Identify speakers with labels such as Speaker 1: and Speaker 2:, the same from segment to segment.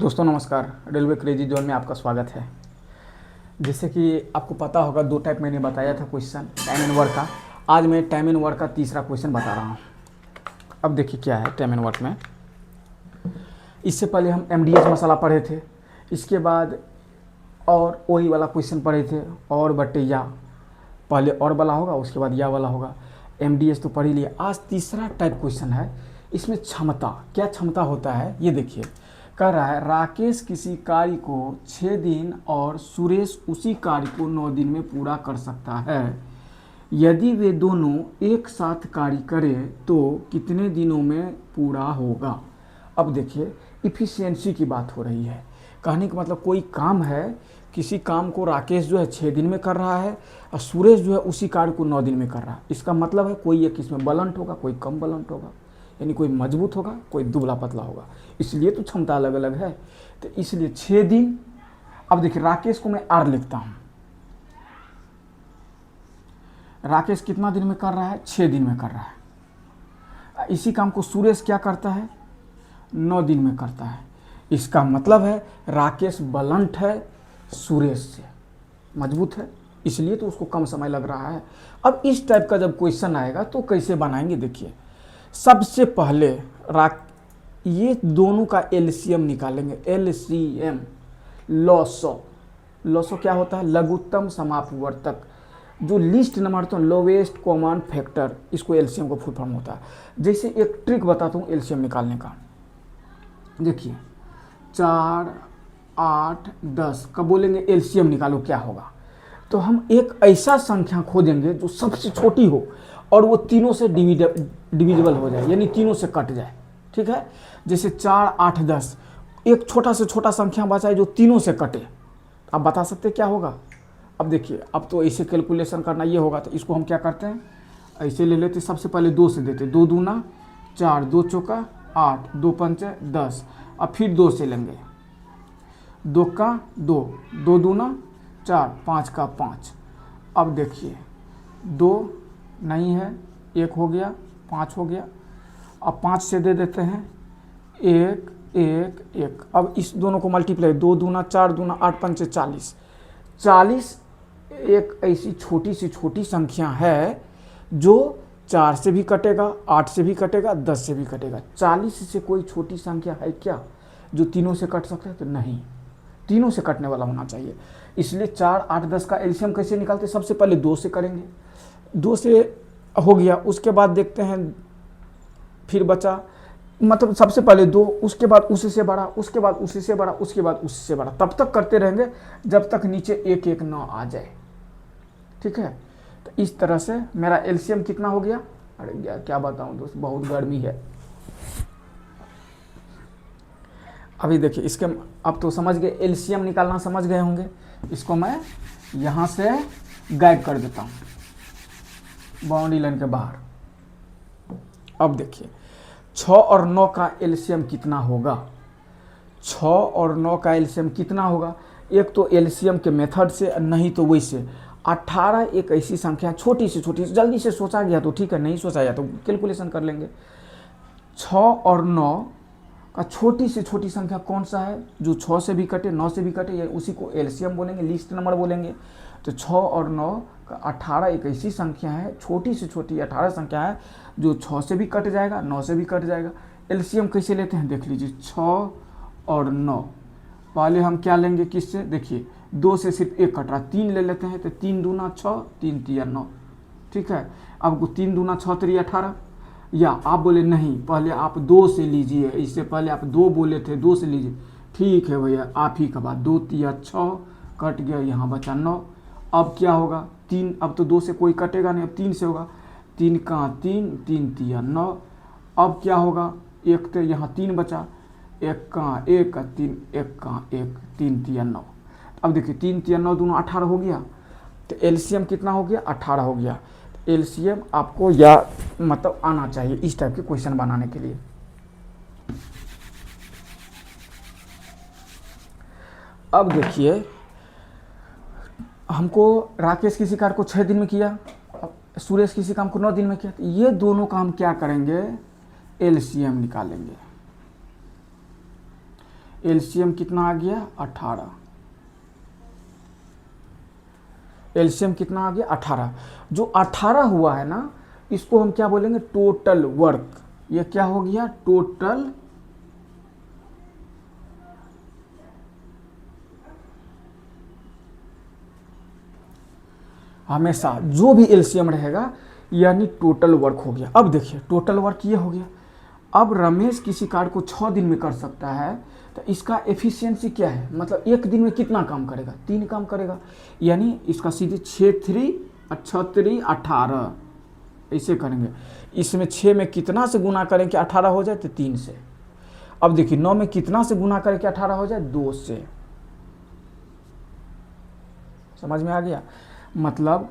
Speaker 1: दोस्तों नमस्कार। Railway crazy zone में आपका स्वागत है। जैसे कि आपको पता होगा, दो टाइप मैंने बताया था क्वेश्चन टाइम एंड वर्क का। आज मैं टाइम एंड वर्क का तीसरा क्वेश्चन बता रहा हूँ। अब देखिए क्या है टाइम एंड वर्क में। इससे पहले हम एमडीएस मसाला पढ़े थे, इसके बाद और वही वाला क्वेश्चन पढ़े थे, और बटे या। पहले और वाला होगा, उसके बाद या वाला होगा। एमडीएस तो पढ़ ही लिया। आज तीसरा टाइप क्वेश्चन है। इसमें क्षमता, क्या क्षमता होता है ये देखिए। कह रहा है राकेश किसी कार्य को 6 दिन और सुरेश उसी कार्य को 9 दिन में पूरा कर सकता है। यदि वे दोनों एक साथ कार्य करें तो कितने दिनों में पूरा होगा। अब देखिए इफ़िशियंसी की बात हो रही है। कहने का मतलब कोई काम है, किसी काम को राकेश जो है 6 दिन में कर रहा है और सुरेश जो है उसी कार्य को 9 दिन में कर रहा है। इसका मतलब है कोई एक इसमें बलंट होगा, कोई कम बलंट होगा, यानी कोई मजबूत होगा, कोई दुबला पतला होगा। इसलिए तो क्षमता अलग अलग है। तो इसलिए 6 दिन। अब देखिए राकेश को मैं आर लिखता हूं। राकेश कितना दिन में कर रहा है? 6 दिन में कर रहा है। इसी काम को सुरेश क्या करता है? 9 दिन में करता है। इसका मतलब है राकेश बलंट है, सुरेश से मजबूत है, इसलिए तो उसको कम समय लग रहा है। अब इस टाइप का जब क्वेश्चन आएगा तो कैसे बनाएंगे देखिए। सबसे पहले ये दोनों का एलसीएम निकालेंगे। LCM lasso. लॉसो क्या होता है? लघुत्तम समापवर्तक, जो लीस्ट नंबर तो लोवेस्ट कॉमन फैक्टर, इसको एलसीएम को फुल फॉर्म होता है। जैसे एक ट्रिक बताता हूँ एलसीएम निकालने का। देखिए 4, 8, 10 कब बोलेंगे एलसीएम निकालो क्या होगा, तो हम एक ऐसा संख्या खोजेंगे जो सबसे छोटी हो और वो तीनों से डिविजिबल हो जाए, यानी तीनों से कट जाए। ठीक है, जैसे 4, 8, 10 एक छोटा से छोटा संख्या बचा है जो तीनों से कटे। आप बता सकते क्या होगा? अब देखिए, अब तो ऐसे कैलकुलेशन करना ये होगा, तो इसको हम क्या करते हैं, ऐसे ले लेते। सबसे पहले 2 से देते, 2 दूना 4, 2 चौका 8, 2 पंचे 10। अब फिर 2 से लेंगे, 2 का 2, 2 दूना 4, 5 का 5। अब देखिए 2 नहीं है, 1 हो गया, 5 हो गया। अब 5 से दे देते हैं 1, 1, 1। अब इस दोनों को मल्टीप्लाई, 2 दूना 4 दूना 8 पंचे 40। 40 एक ऐसी छोटी सी छोटी संख्या है जो 4 से भी कटेगा, 8 से भी कटेगा, 10 से भी कटेगा। 40 से कोई छोटी संख्या है क्या जो तीनों से कट सकता है? तो नहीं, तीनों से कटने वाला होना चाहिए। इसलिए 4, 8, 10 का एलसीएम कैसे निकालते? सबसे पहले 2 से करेंगे। 2 से हो गया, उसके बाद देखते हैं फिर बचा, मतलब सबसे पहले 2, उसके बाद उसी से बड़ा, उसके बाद उसी से बड़ा, उसके बाद उसी से बड़ा, तब तक करते रहेंगे जब तक नीचे 1, 1 ना आ जाए। ठीक है, तो इस तरह से मेरा एलसीएम कितना हो गया। अरे क्या बताऊं दोस्त, बहुत गर्मी है। अभी देखिए इसके, अब तो समझ गए एलसीएम निकालना, समझ गए होंगे। इसको मैं यहाँ से गायब कर देता हूँ बाउंड्री लाइन के बाहर। अब देखिए 6 और 9 का एलसीएम कितना होगा। 6 और 9 का एलसीएम कितना होगा? एक तो एलसीएम के मेथड से, नहीं तो वैसे। 18 एक ऐसी संख्या छोटी से छोटी, जल्दी से सोचा गया तो ठीक है, नहीं सोचा गया तो कैलकुलेशन कर लेंगे। 6 और 9 का छोटी से छोटी संख्या कौन सा है जो 6 से भी कटे, 9 से भी कटे, या उसी को एलसीएम बोलेंगे, लीस्ट नंबर बोलेंगे। तो 6 और 9 का 18 एक ऐसी संख्या है, छोटी से छोटी 18 संख्या है जो 6 से भी कट जाएगा, 9 से भी कट जाएगा। एलसीएम कैसे लेते हैं देख लीजिए। 6 और 9 पहले हम क्या लेंगे, किससे? देखिए 2 से सिर्फ 1 कट रहा, 3 ले लेते हैं। तो 3 दूना 6, 3 तिया 9। ठीक है, अब 3 दूना 6 3 18। या आप बोले नहीं, पहले आप 2 से लीजिए, इससे पहले आप 2 बोले थे, 2 से लीजिए। ठीक है भैया, आप ही का बात। 2 तिया 6 कट गया, यहाँ बचा 9। अब क्या होगा? 3, अब तो 2 से कोई कटेगा नहीं, अब 3 से होगा। 3 का 3, 3 तिया 9। अब क्या होगा? 1 तो यहाँ 3 बचा, 1 का 1, 3, 1 का 1, 3 तिया 9। अब देखिए 3 तिया 9 दोनों 18 हो गया। तो एलसीएम कितना हो गया? 18 हो गया। एलसीएम आपको या मतलब आना चाहिए इस टाइप के क्वेश्चन बनाने के लिए। अब देखिए हमको राकेश किसी कार्य को 6 दिन में किया, सुरेश किसी काम को 9 दिन में किया। तो ये दोनों का हम क्या करेंगे? एलसीएम निकालेंगे। एलसीएम कितना आ गया 18। एलसीएम कितना आ गया 18। जो 18 हुआ है ना, इसको हम क्या बोलेंगे, टोटल वर्क। ये क्या हो गया, टोटल हमेशा जो भी एलसीएम रहेगा यानी टोटल वर्क हो गया। अब देखिए टोटल वर्क ये हो गया। अब रमेश किसी कार्य को 6 दिन में कर सकता है, तो इसका एफिशिएंसी क्या है, मतलब एक दिन में कितना काम करेगा, 3 काम करेगा। यानी इसका सीधे 6 3 6 3 18 ऐसे करेंगे। इसमें 6 में कितना से गुना करें कि 18 हो जाए, तो 3 से। अब देखिए 9 में कितना से गुना करें कि 18 हो जाए, 2 से। समझ में आ गया। मतलब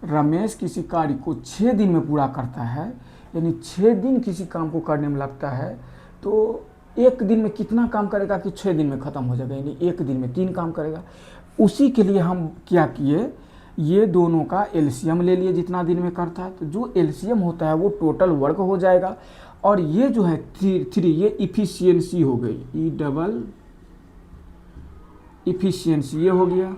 Speaker 1: रमेश किसी कार्य को 6 दिन में पूरा करता है, यानी 6 दिन किसी काम को करने में लगता है, तो एक दिन में कितना काम करेगा कि 6 दिन में ख़त्म हो जाएगा, यानी एक दिन में 3 काम करेगा। उसी के लिए हम क्या किए, ये दोनों का एलसीएम ले लिए जितना दिन में करता है, तो जो एलसीएम होता है वो टोटल वर्क हो जाएगा। और ये जो है 3 ये इफिशियंसी हो गई, ई डबल इफिशियंसी ये हो गया।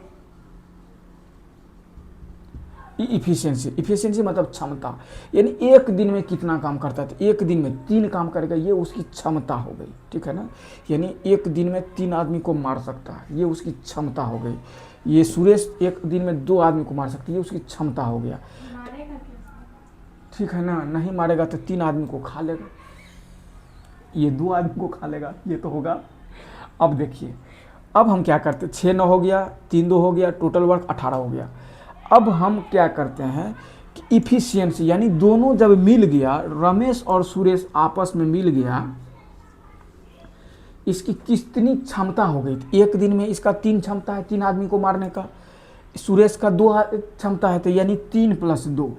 Speaker 1: इफिशियंसी मतलब क्षमता, यानी एक दिन में कितना काम करता है, तो एक दिन में 3 काम करेगा, ये उसकी क्षमता हो गई। ठीक है ना, यानी एक दिन में 3 आदमी को मार सकता है, ये उसकी क्षमता हो गई। ये सुरेश एक दिन में 2 आदमी को मार सकता है, ये उसकी क्षमता हो गया। ठीक है ना, नहीं मारेगा तो 3 आदमी को खा लेगा, ये 2 आदमी को खा लेगा, ये तो होगा। अब देखिए, अब हम क्या करते, 6 9 हो गया, 3 2 हो गया, टोटल वर्क 18 हो गया। अब हम क्या करते हैं कि इफिशियंसी, यानी दोनों जब मिल गया, रमेश और सुरेश आपस में मिल गया, इसकी कितनी क्षमता हो गई। एक दिन में इसका 3 क्षमता है 3 आदमी को मारने का, सुरेश का 2 क्षमता है, तो यानी 3 + 2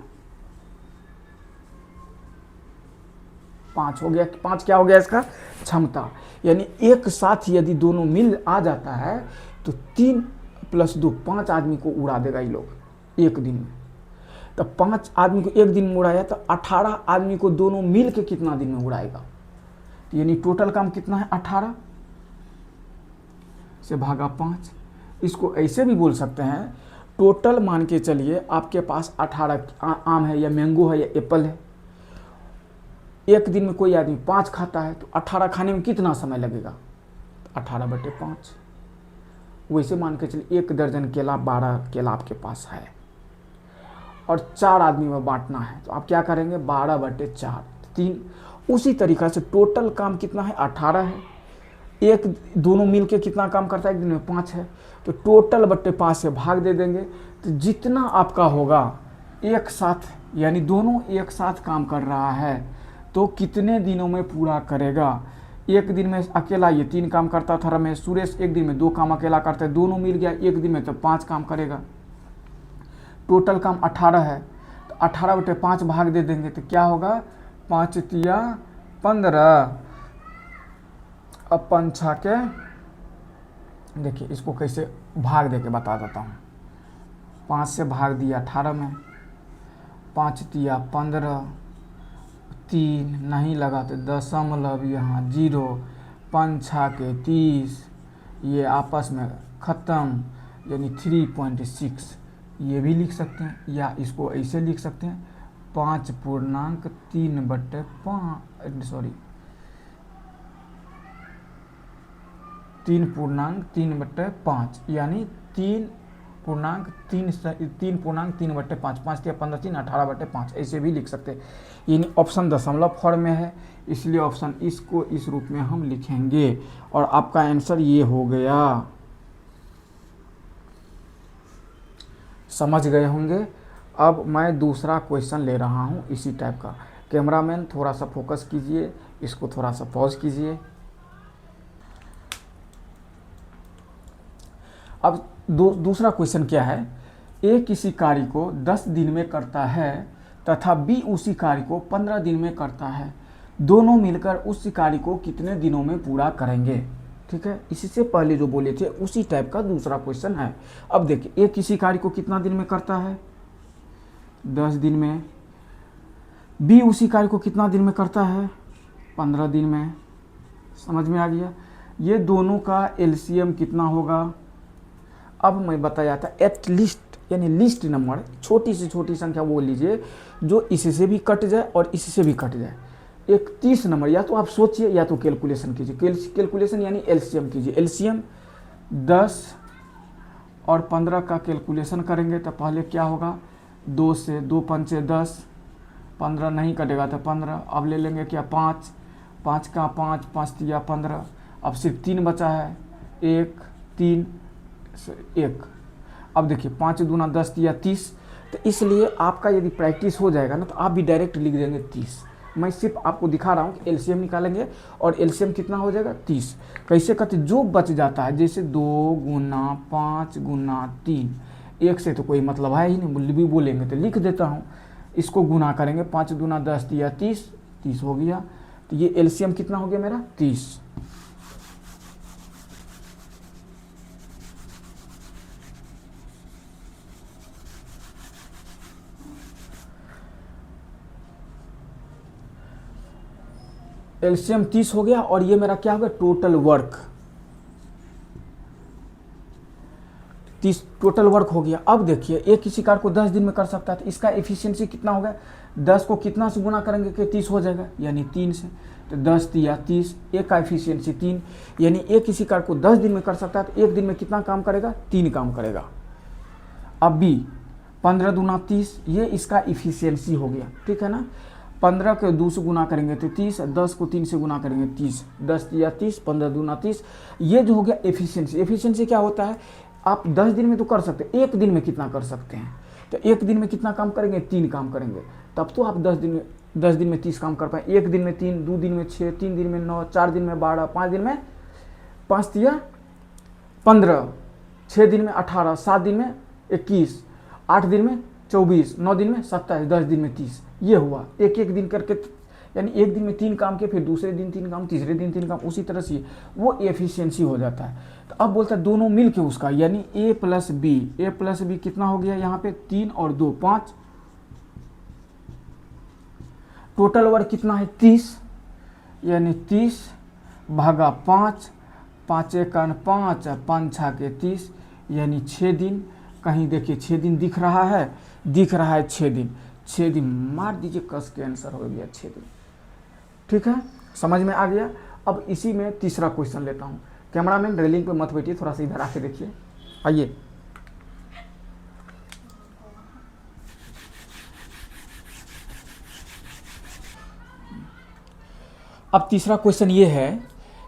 Speaker 1: 5 हो गया। 5 क्या हो गया इसका, क्षमता। यानी एक साथ यदि दोनों मिल आ जाता है तो 3 + 2 5 आदमी को उड़ा देगा ये लोग एक दिन में। तो 5 आदमी को एक दिन में उड़ाया, तो 18 आदमी को दोनों मिल के कितना दिन में उड़ाएगा, तो यानी टोटल काम कितना है 18 से भागा 5। इसको ऐसे भी बोल सकते हैं, टोटल मान के चलिए आपके पास 18 आम है या मैंगो है या एप्पल है, एक दिन में कोई आदमी 5 खाता है, तो 18 खाने में कितना समय लगेगा, 18/5। वैसे मान के चलिए 1 दर्जन केला 12 केला आपके पास है और 4 आदमी में बांटना है, तो आप क्या करेंगे 12/4 3। उसी तरीक़ा से टोटल काम कितना है 18 है, एक दोनों मिल के कितना काम करता है एक दिन में 5 है, तो टोटल बट्टे 5 से भाग दे देंगे, तो जितना आपका होगा एक साथ, यानी दोनों एक साथ काम कर रहा है तो कितने दिनों में पूरा करेगा। एक दिन में अकेला ये 3 काम करता था रमेश, सुरेश एक दिन में 2 काम अकेला करता है, दोनों मिल गया एक दिन में तो 5 काम करेगा। टोटल काम 18 है, तो 18/5 भाग दे देंगे, तो क्या होगा 5 तिया 15। अब 5 6 के, देखिए इसको कैसे भाग दे के बता देता हूँ। 5 से भाग दिया 18 में, 5 तिया 15, 3 नहीं लगा तो दशमलव यहाँ 0, 5 6 के 30, ये आपस में ख़त्म, यानी 3.6। ये भी लिख सकते हैं, या इसको ऐसे लिख सकते हैं 3.3/5, यानी 3.3/5, 5 या 15 3 18/5 ऐसे भी लिख सकते हैं। यानी ऑप्शन दशमलव फॉर्म में है, इसलिए ऑप्शन इसको इस रूप में हम लिखेंगे और आपका आंसर ये हो गया। समझ गए होंगे। अब मैं दूसरा क्वेश्चन ले रहा हूँ इसी टाइप का। कैमरामैन थोड़ा सा फोकस कीजिए, इसको थोड़ा सा पॉज कीजिए। अब दूसरा क्वेश्चन क्या है, ए किसी कार्य को 10 दिन में करता है तथा बी उसी कार्य को 15 दिन में करता है, दोनों मिलकर उस कार्य को कितने दिनों में पूरा करेंगे। ठीक है, इससे पहले जो बोले थे उसी टाइप का दूसरा क्वेश्चन है। अब देखिए, ए किसी कार्य को कितना दिन में करता है 10 दिन में, बी उसी कार्य को कितना दिन में करता है 15 दिन में। समझ में आ गया। ये दोनों का एलसीएम कितना होगा। अब मैं बताया था एट लीस्ट यानी लीस्ट नंबर, छोटी से छोटी संख्या वो लीजिए जो इससे भी कट जाए और इससे भी कट जाए। एक 30 नंबर, या तो आप सोचिए या तो कैलकुलेशन कीजिए, कैलकुलेशन यानी एलसीएम कीजिए। एलसीएम 10 और 15 का कैलकुलेशन करेंगे तो पहले क्या होगा, 2 से 2 पंचे 10, 15 नहीं कटेगा तो 15। अब ले लेंगे क्या 5, 5 का 5, 5 तिया 15। अब सिर्फ 3 बचा है, 1 3 1। अब देखिए 5 दूना 10 तिया 30। तो इसलिए आपका यदि प्रैक्टिस हो जाएगा ना तो आप भी डायरेक्ट लिख देंगे 30। मैं सिर्फ आपको दिखा रहा हूँ कि एलसीएम निकालेंगे और एलसीएम कितना हो जाएगा 30। कैसे करते, जो बच जाता है जैसे 2 गुना 5 गुना 3, एक से तो कोई मतलब है ही नहीं, भी बोलेंगे तो लिख देता हूँ। इसको गुना करेंगे, 5 दूना 10 तिया 30, 30 हो गया। तो ये एलसीएम कितना हो गया मेरा 30। एलसीएम 30 हो गया और ये मेरा क्या हो गया टोटल वर्क, 30 टोटल वर्क हो गया। अब देखिए एक किसी कार को 10 दिन में कर सकता है तो इसका एफिशिएंसी कितना होगा, 10 को कितना से गुना करेंगे कि 30 हो जाएगा, यानी 3 से। तो 10 तिया 30, एक का एफिशिएंसी 3, यानी एक किसी कार को 10 दिन में कर सकता है तो एक दिन में कितना काम करेगा, 3 काम करेगा। अब बी 15 दूना 30, ये इसका इफिशियंसी हो गया, ठीक है ना। 15 को 2 से गुना करेंगे तो 30, 10 को 3 से गुना करेंगे 30, 10 या 30, 15 दूना 30। ये जो हो गया एफिशिएंसी। एफिशिएंसी क्या होता है, आप 10 दिन में तो कर सकते हैं, एक दिन में कितना कर सकते हैं। तो एक दिन में कितना काम करेंगे, 3 काम करेंगे, तब तो आप 10 दिन में 30 काम कर पाए। एक दिन में 3, 2 दिन में 6, 3 दिन में 9, 4 दिन में 12, 5 दिन में 5 तिया 15, 6 दिन में 18, 7 दिन में 21, 8 दिन में 24, 9 दिन में 27, 10 दिन में 30। ये हुआ एक एक दिन करके, यानी एक दिन में 3 काम किए, फिर दूसरे दिन 3 काम, तीसरे दिन 3 काम, उसी तरह से वो एफिशिएंसी हो जाता है। तो अब बोलता है दोनों मिल के उसका, यानी ए प्लस बी कितना हो गया यहाँ पे 3 और 2 5, टोटल वर्क कितना है 30, यानी 30 भागा 5, 5 एकन 5, 5 छा के 30, यानी 6 दिन। कहीं देखिए 6 दिन दिख रहा है 6 दिन, 6 दिन मार दीजिए, कस के आंसर हो गया 6 दिन। ठीक है, समझ में आ गया। अब इसी में तीसरा क्वेश्चन लेता हूँ। कैमरामैन रेलिंग पे मत बैठिए, थोड़ा सा इधर आके देखिए, आइए। अब तीसरा क्वेश्चन ये है,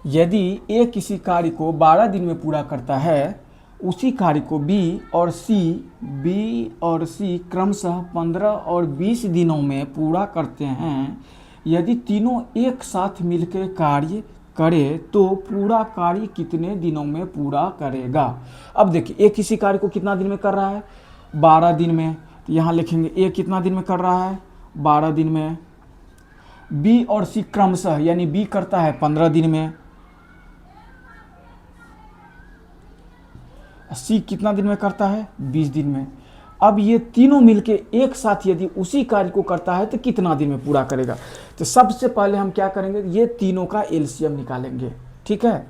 Speaker 1: यदि ए किसी कार्य को 12 दिन में पूरा करता है, उसी कार्य को बी और सी क्रमशः 15 और 20 दिनों में पूरा करते हैं। यदि तीनों एक साथ मिलकर कार्य करे तो पूरा कार्य कितने दिनों में पूरा करेगा। अब देखिए ए किसी कार्य को कितना दिन में कर रहा है, 12 दिन में। तो यहाँ लिखेंगे ए कितना दिन में कर रहा है, 12 दिन में। बी और सी क्रमशः, यानी बी करता है 15 दिन में, सी कितना दिन में करता है 20 दिन में। अब ये तीनों मिलके एक साथ यदि उसी कार्य को करता है तो कितना दिन में पूरा करेगा। तो सबसे पहले हम क्या करेंगे, ये तीनों का एलसीएम निकालेंगे। ठीक है,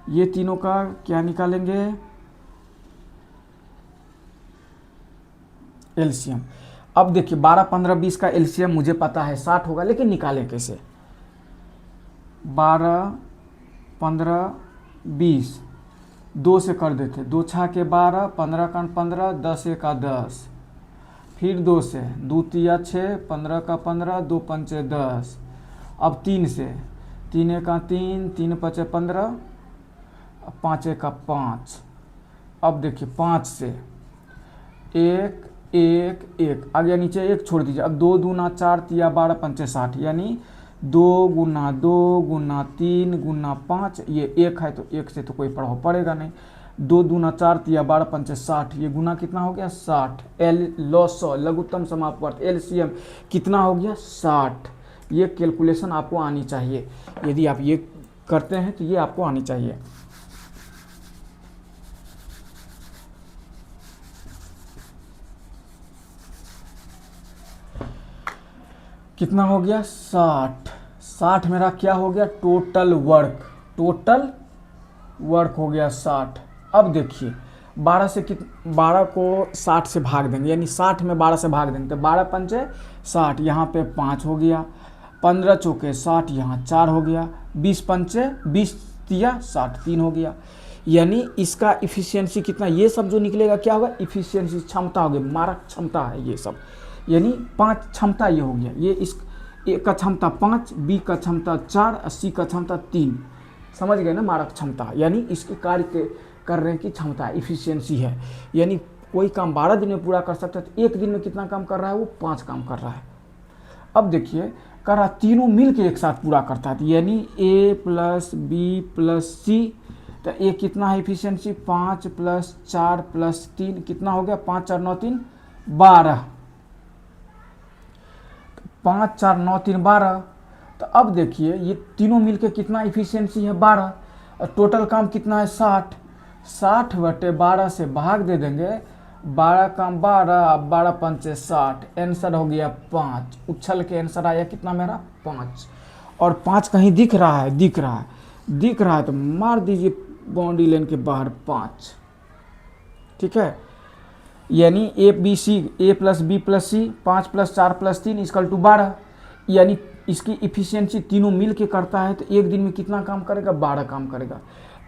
Speaker 1: ये तीनों का क्या निकालेंगे, एलसीएम। अब देखिए 12 15 20 का एलसीएम मुझे पता है 60 होगा, लेकिन निकालें कैसे। 12 15 20 2 से कर देते, 2 छा के 12, 15 का 15, 10 का 10, फिर 2 से, 2 तिया 6, 15 का 15, 2 पंचे 10। अब 3 से, 3 का 3, 3 पचे 15, 5 का 5। अब देखिए 5 से 1 1 1, आगे नीचे 1 छोड़ दीजिए। अब 2 दूना 4 तिया 12 पंचे 60, यानी 2 गुना 2 गुना 3 गुना 5, ये 1 है तो 1 से तो कोई प्रभाव पड़ेगा नहीं। 2 दूना 4 तिया 12 पंचे 60, ये गुना कितना हो गया 60। एल लॉसो लघुत्तम समापवर्त एलसीएम कितना हो गया 60। ये कैलकुलेशन आपको आनी चाहिए, यदि आप ये करते हैं तो ये आपको आनी चाहिए। कितना हो गया 60। 60 मेरा क्या हो गया टोटल वर्क, टोटल वर्क हो गया 60। अब देखिए 12 से 12 को 60 से भाग देंगे, यानी 60 में 12 से भाग देंगे तो 12 पंचे 60, यहाँ पे 5 हो गया, 15 चौके 60, यहाँ 4 हो गया, 20 पंचे 20 तिया 60, 3 हो गया। यानी इसका इफिशियंसी कितना, ये सब जो निकलेगा क्या होगा, इफिशियंसी क्षमता होगी, मारक क्षमता है ये सब। यानी 5 क्षमता ये हो गया, ये इस ए का क्षमता 5, बी का क्षमता 4 और सी का क्षमता 3। समझ गए ना, मारक क्षमता यानी इसके कार्य के करने की क्षमता, इफिशियंसी है। यानी कोई काम 12 दिन में पूरा कर सकता है तो एक दिन में कितना काम कर रहा है, वो 5 काम कर रहा है। अब देखिए कर रहा, तीनों मिल के एक साथ पूरा करता है, तो यानी ए प्लस बी प्लस सी, तो ए कितना है इफिशियंसी, 5 + 4 + 3 कितना हो गया, 5 4 9 3 12, 5 4 9 3 12। तो अब देखिए ये तीनों मिलके कितना इफिशियंसी है 12, और टोटल काम कितना है 60। 60/12 से भाग दे देंगे, 12 काम 12, 12 पंचे 60, आंसर हो गया 5। उछल के आंसर आया कितना मेरा, 5। और 5 कहीं दिख रहा है, दिख रहा है तो मार दीजिए बाउंड्री लाइन के बाहर 5। ठीक है, यानी ए प्लस बी प्लस सी, 5 + 4 + 3 = 12। यानी इसकी इफिशियंसी तीनों मिल के करता है तो एक दिन में कितना काम करेगा, 12 काम करेगा।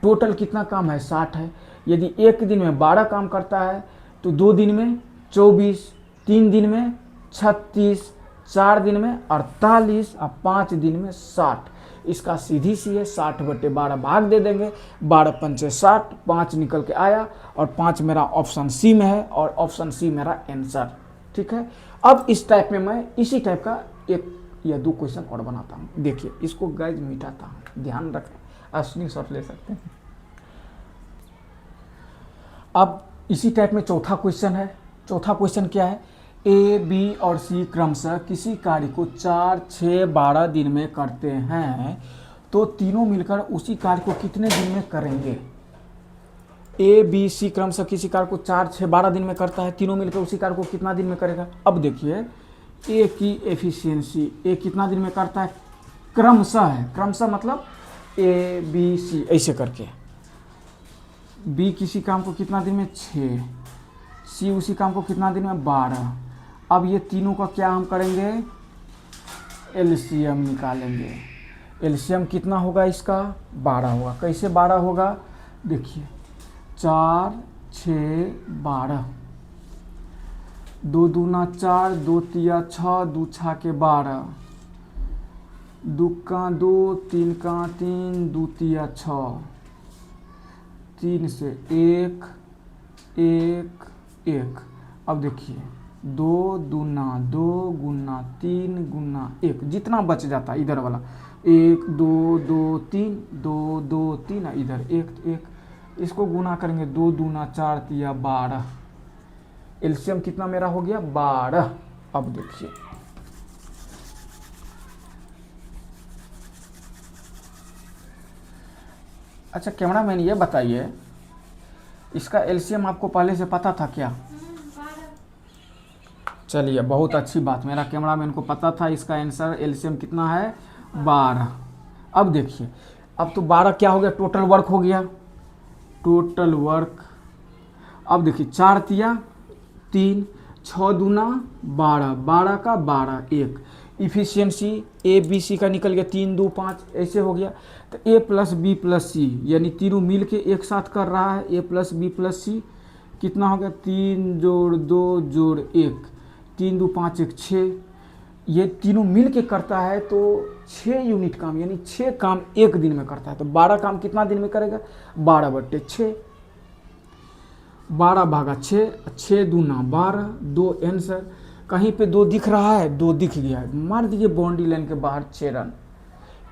Speaker 1: टोटल कितना काम है, 60 है। यदि एक दिन में 12 काम करता है तो 2 दिन में 24, 3 दिन में 36, 4 दिन में 48 और 5 दिन में 60। इसका सीधी सी है, 60/12 भाग दे देंगे, 12 पंचे 60, 5 निकल के आया और 5 मेरा ऑप्शन सी में है और ऑप्शन सी मेरा आंसर। ठीक है, अब इस टाइप में मैं इसी टाइप का 1 या 2 क्वेश्चन और बनाता हूँ। देखिए इसको गाइज मिटाता हूँ, ध्यान रखें, आप स्क्रीनशॉट ले सकते हैं। अब इसी टाइप में चौथा क्वेश्चन है। चौथा क्वेश्चन क्या है, ए बी और सी क्रमशः किसी कार्य को 4 6 12 दिन में करते हैं तो तीनों मिलकर उसी कार्य को कितने दिन में करेंगे। ए बी सी क्रमशः किसी कार्य को 4 6 12 दिन में करता है, तीनों मिलकर उसी कार्य को कितना दिन में करेगा। अब देखिए ए की एफिशिएंसी, ए कितना दिन में करता है, क्रमशः है, क्रमशः मतलब ए बी सी ऐसे करके। बी किसी काम को कितना दिन में, 6, सी उसी काम को कितना दिन में, 12। अब ये तीनों का क्या हम करेंगे, एलसीएम निकालेंगे। एलसीएम कितना होगा इसका, 12 होगा। कैसे 12 होगा, देखिए 4 6 12, 2 दूना 4, 2 तिया 6, 2 छा के 12, 2 का 2, 3 का 3, 2 तिया 6, 3 से 1 1 1। अब देखिए 2 दूना 2 गुना 3 गुना 1, जितना बच जाता है इधर वाला, 1 2 2 3 2 2 3, इधर 1 1, इसको गुना करेंगे, 2 दूना 4 तिया 12, एलसीएम कितना मेरा हो गया, 12। अब देखिए अच्छा कैमरामैन ये बताइए, इसका एलसीएम आपको पहले से पता था क्या। चलिए बहुत अच्छी बात, मेरा कैमरामैन को पता था इसका आंसर एलसीएम कितना है, 12। अब देखिए, अब तो 12 क्या हो गया, टोटल वर्क हो गया, टोटल वर्क। अब देखिए 4 तिया 3, 6 दूना 12, 12 का 12 1, इफिशियंसी ए बी सी का निकल गया, 3 2 5 ऐसे हो गया। तो ए प्लस बी प्लस सी यानी तीनों मिल के एक साथ कर रहा है, ए प्लस बी प्लस सी कितना हो गया, 3 जोड़ 2 जोड़ 1, 3 2 5 1 6। ये तीनों मिल के करता है तो 6 यूनिट काम, यानी 6 काम एक दिन में करता है। तो 12 काम कितना दिन में करेगा, 12/6, 12 भागा 6, 6 दूना 12, 2 आंसर। कहीं पे 2 दिख रहा है, 2 दिख गया है, मार दीजिए बाउंड्री लाइन के बाहर 6 रन,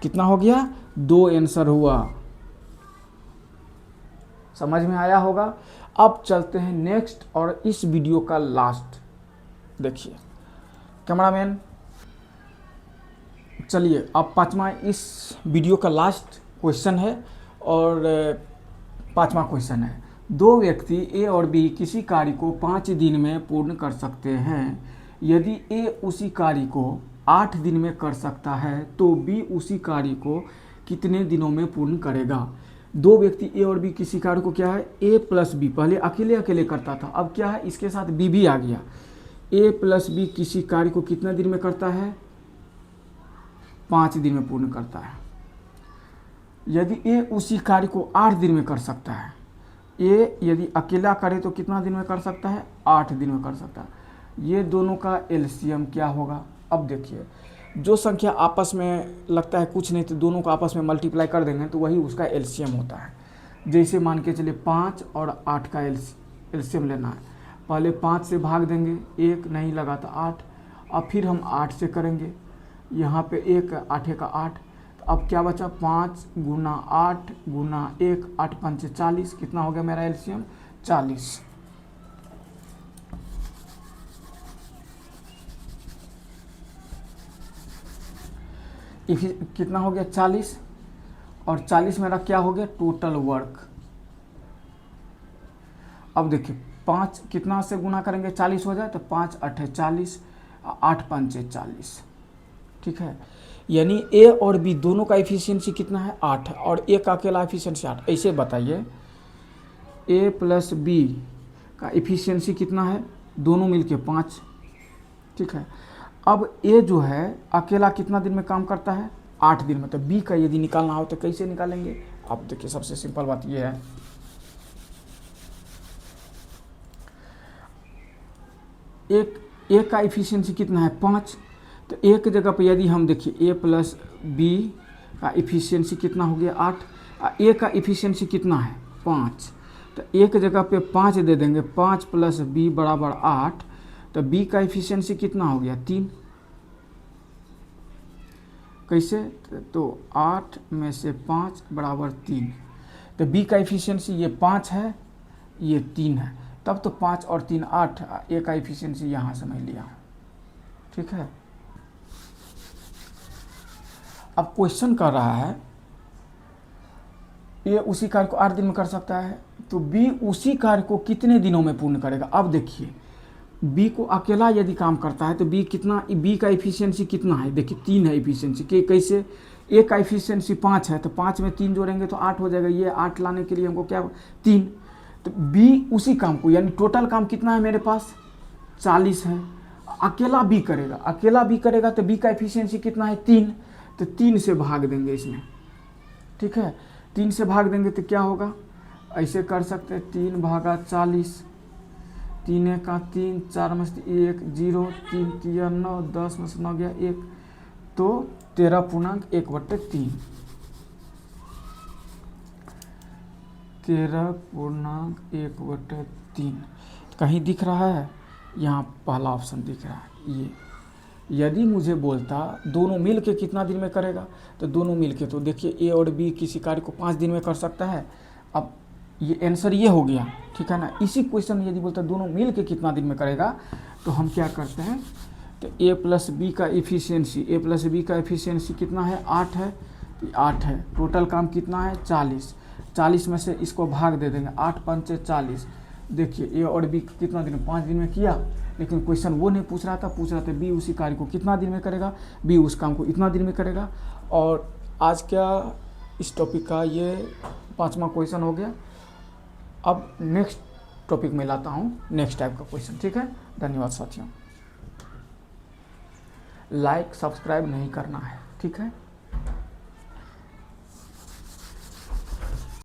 Speaker 1: कितना हो गया, 2 आंसर हुआ। समझ में आया होगा। अब चलते हैं नेक्स्ट और इस वीडियो का लास्ट। देखिए कैमरामैन, चलिए अब पांचवा इस वीडियो का लास्ट क्वेश्चन है और पांचवा क्वेश्चन है, 2 व्यक्ति ए और बी किसी कार्य को 5 दिन में पूर्ण कर सकते हैं। यदि ए उसी कार्य को 8 दिन में कर सकता है तो बी उसी कार्य को कितने दिनों में पूर्ण करेगा। दो व्यक्ति ए और बी किसी कार्य को क्या है ए प्लस बी, पहले अकेले अकेले करता था, अब क्या है इसके साथ बी भी आ गया। ए प्लस बी किसी कार्य को कितने दिन में करता है 5 दिन में पूर्ण करता है। यदि ए उसी कार्य को 8 दिन में कर सकता है, ए यदि अकेला करे तो कितना दिन में कर सकता है 8 दिन में कर सकता है। ये दोनों का एलसीएम क्या होगा। अब देखिए जो संख्या आपस में लगता है कुछ नहीं तो दोनों को आपस में मल्टीप्लाई कर देंगे तो वही उसका एलसीएम होता है। जैसे मान के चलिए 5 और 8 का एलसीएम लेना है, पहले 5 से भाग देंगे, 1 नहीं लगा तो 8, अब फिर हम 8 से करेंगे, यहाँ पे 1 8 का 8, तो अब क्या बचा 5 गुना 8 गुना 1, 8 5 40, कितना हो गया मेरा एलसीएम 40। कितना हो गया 40, और 40 मेरा क्या हो गया टोटल वर्क। अब देखिए 5 कितना से गुना करेंगे 40 हो जाए तो 5 8 40, 8 5 40, ठीक है। यानी ए और बी दोनों का एफिशिएंसी कितना है 8 और ए का अकेला एफिशिएंसी 8। ऐसे बताइए ए प्लस बी का एफिशिएंसी कितना है दोनों मिलके 5, ठीक है। अब ए जो है अकेला कितना दिन में काम करता है 8 दिन में, तो बी का यदि निकालना हो तो कैसे निकालेंगे। आप देखिए सबसे सिंपल बात ये है, ए का एफिशिएंसी कितना है 5, तो एक जगह पे यदि हम देखिए ए प्लस बी का एफिशिएंसी कितना हो गया 8, ए का एफिशिएंसी कितना है 5, तो एक जगह पे 5 दे देंगे, 5 प्लस बी बराबर 8, तो बी का एफिशिएंसी कितना हो गया 3। कैसे, तो 8 में से 5 बराबर 3, तो बी का एफिशिएंसी ये 5 है ये 3 है, तब तो 5 और 3 8, ए का एफिशिएंसी यहाँ समझ लिया, ठीक है। अब क्वेश्चन कर रहा है ए उसी कार्य को 8 दिन में कर सकता है, तो बी उसी कार्य को कितने दिनों में पूर्ण करेगा। अब देखिए बी को अकेला यदि काम करता है तो बी कितना, बी का एफिशिएंसी कितना है, देखिए 3 है एफिशिएंसी के, कैसे ए का एफिशिएंसी 5 है तो 5 में 3 जोड़ेंगे तो 8 हो जाएगा, ये 8 लाने के लिए हमको क्या 3, तो बी उसी काम को यानी टोटल काम कितना है मेरे पास 40 है, अकेला बी करेगा तो बी का एफिशिएंसी कितना है 3, तो 3 से भाग देंगे इसमें, ठीक है। 3 से भाग देंगे तो क्या होगा, ऐसे कर सकते हैं 3 भागा 40, 3 का 3, 4 में से 1 0, 3 3 9, 10 में से 9 गया 1, तो 13.1/3, 13.1/3 कहीं दिख रहा है, यहाँ पहला ऑप्शन दिख रहा है ये। यदि मुझे बोलता दोनों मिल के कितना दिन में करेगा, तो दोनों मिल के तो देखिए ए और बी किसी कार्य को 5 दिन में कर सकता है। अब ये आंसर ये हो गया, ठीक है ना। इसी क्वेश्चन में यदि बोलता दोनों मिल के कितना दिन में करेगा, तो हम क्या करते हैं, तो ए प्लस बी का एफिशिएंसी कितना है 8 है, तो 8 है, टोटल काम कितना है 40, 40 में से इसको भाग दे देंगे, 8 5 40। देखिए ए और बी कितना दिन में 5 दिन में किया, लेकिन क्वेश्चन वो नहीं पूछ रहा था बी उसी कार्य को कितना दिन में करेगा, बी उस काम को इतना दिन में करेगा। और आज क्या इस टॉपिक का ये 5वां क्वेश्चन हो गया। अब नेक्स्ट टॉपिक में लाता हूँ नेक्स्ट टाइप का क्वेश्चन, ठीक है। धन्यवाद साथियों, लाइक सब्सक्राइब नहीं करना है, ठीक है।